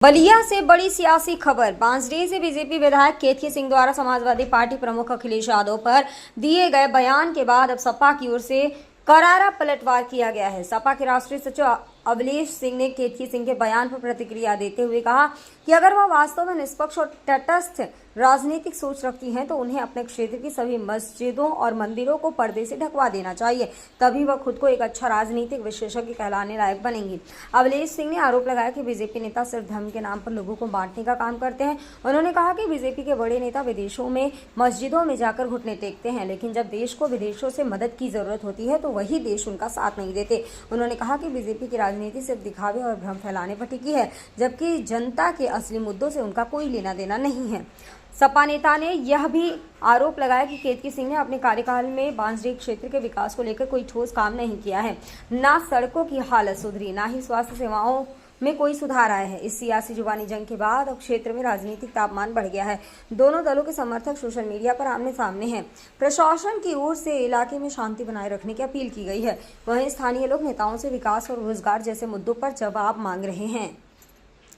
बलिया से बड़ी सियासी खबर। बांसडीह से बीजेपी विधायक केतकी सिंह द्वारा समाजवादी पार्टी प्रमुख अखिलेश यादव पर दिए गए बयान के बाद अब सपा की ओर से करारा पलटवार किया गया है। सपा के राष्ट्रीय सचिव अवलेश सिंह ने केतकी सिंह के बयान पर प्रतिक्रिया देते हुए कहा कि अगर वह वास्तव में निष्पक्ष और तटस्थ राजनीतिक सोच रखती हैं तो उन्हें अपने क्षेत्र की सभी मस्जिदों और मंदिरों को पर्दे से ढकवा देना चाहिए, तभी वह खुद को एक अच्छा राजनीतिक विशेषज्ञ कहलाने लायक बनेंगी। अवलेश सिंह ने आरोप लगाया कि बीजेपी नेता सिर्फ धर्म के नाम पर लोगों को बांटने का काम करते हैं। उन्होंने कहा कि बीजेपी के बड़े नेता विदेशों में मस्जिदों में जाकर घुटने टेकते हैं, लेकिन जब देश को विदेशों से मदद की जरूरत होती है तो वही देश उनका साथ नहीं देते। उन्होंने कहा कि बीजेपी की राजनीति सिर्फ दिखावे और भ्रम फैलाने पर टिकी है, जबकि जनता के असली मुद्दों से उनका कोई लेना देना नहीं है। सपा नेता ने यह भी आरोप लगाया कि केतकी सिंह ने अपने कार्यकाल में बांसडीह क्षेत्र के विकास को लेकर कोई ठोस काम नहीं किया है। ना सड़कों की हालत सुधरी, ना ही स्वास्थ्य सेवाओं में कोई सुधार आया है। इस सियासी जुबानी जंग के बाद अब क्षेत्र में राजनीतिक तापमान बढ़ गया है। दोनों दलों के समर्थक सोशल मीडिया पर आमने सामने हैं। प्रशासन की ओर से इलाके में शांति बनाए रखने की अपील की गई है। वहीं स्थानीय लोग नेताओं से विकास और रोजगार जैसे मुद्दों पर जवाब मांग रहे हैं।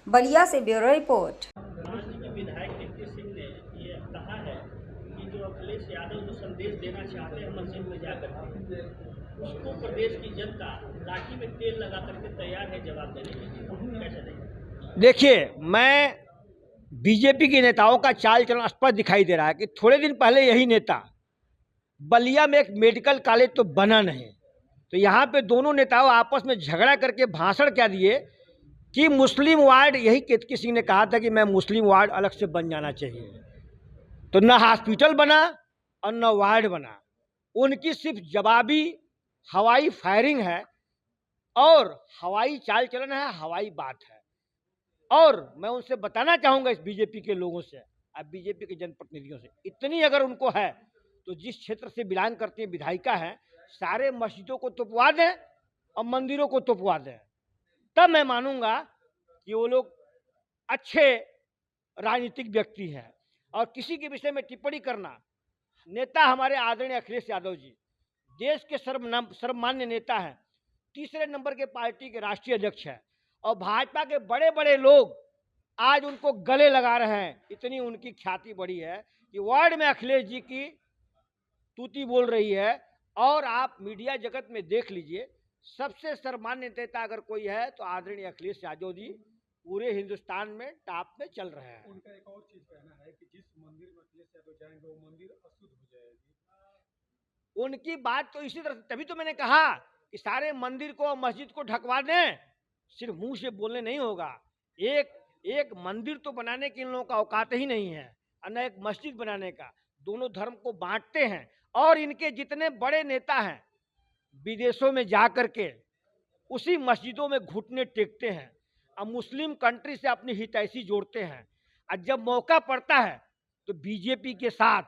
बलिया से ब्यूरो रिपोर्ट। विधायक केतकी सिंह ने ये कहा है कि जो अखिलेश यादव जो संदेश देना चाहते हैं मस्जिद में जाकर उसको प्रदेश की जनता लाठी में तेल लगा करके तैयार है जवाब देने के लिए। कैसे देखें? देखिए, मैं बीजेपी के नेताओं का चाल चलन स्पष्ट दिखाई दे रहा है कि थोड़े दिन पहले यही नेता बलिया में एक मेडिकल कॉलेज तो बना नहीं, तो यहाँ पे दोनों नेताओं आपस में झगड़ा करके भाषण क्या दिए कि मुस्लिम वार्ड, यही केतकी सिंह ने कहा था कि मैं मुस्लिम वार्ड अलग से बन जाना चाहिए, तो न हॉस्पिटल बना और न वार्ड बना। उनकी सिर्फ जवाबी हवाई फायरिंग है और हवाई चाल चलन है, हवाई बात है। और मैं उनसे बताना चाहूँगा, इस बीजेपी के लोगों से, अब बीजेपी के जनप्रतिनिधियों से, इतनी अगर उनको है तो जिस क्षेत्र से बिलोंग करती है विधायिका है, सारे मस्जिदों को तोपवा दें और मंदिरों को तोपवा दें, तब मैं मानूंगा कि वो लोग अच्छे राजनीतिक व्यक्ति हैं। और किसी के विषय में टिप्पणी करना, नेता हमारे आदरणीय अखिलेश यादव जी देश के सर्वमान्य नेता हैं, तीसरे नंबर के पार्टी के राष्ट्रीय अध्यक्ष हैं, और भाजपा के बड़े बड़े लोग आज उनको गले लगा रहे हैं। इतनी उनकी ख्याति बढ़ी है कि वार्ड में अखिलेश जी की तूती बोल रही है। और आप मीडिया जगत में देख लीजिए, सबसे सर्वमान्य नेता अगर कोई है तो आदरणीय अखिलेश यादव जी पूरे हिंदुस्तान में टॉप में चल रहे हैं। उनका एक और चीज कहना है कि जिस मंदिर में अखिलेश यादव जाएंगे वो मंदिर अशुद्ध हो जाएगी। उनकी बात तो इसी तरह, तभी तो मैंने कहा कि सारे मंदिर को, मस्जिद को ढकवा दें। सिर्फ मुंह से बोलने नहीं होगा, एक मंदिर तो बनाने के इन लोगों का औकात ही नहीं है, और न एक मस्जिद बनाने का। दोनों धर्म को बांटते हैं, और इनके जितने बड़े नेता हैं विदेशों में जा करके उसी मस्जिदों में घुटने टेकते हैं और मुस्लिम कंट्री से अपनी हितैषी जोड़ते हैं। और जब मौका पड़ता है तो बीजेपी के साथ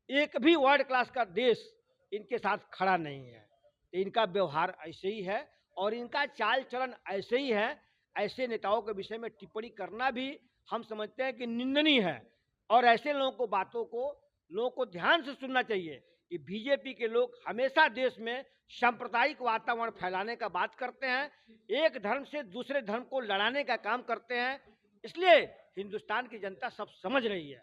एक भी वर्ल्ड क्लास का देश इनके साथ खड़ा नहीं है। इनका व्यवहार ऐसे ही है और इनका चाल चलन ऐसे ही है। ऐसे नेताओं के विषय में टिप्पणी करना भी हम समझते हैं कि निंदनीय है, और ऐसे लोगों को ध्यान से सुनना चाहिए कि बीजेपी के लोग हमेशा देश में सांप्रदायिक वातावरण फैलाने का बात करते हैं, एक धर्म से दूसरे धर्म को लड़ाने का काम करते हैं। इसलिए हिंदुस्तान की जनता सब समझ रही है।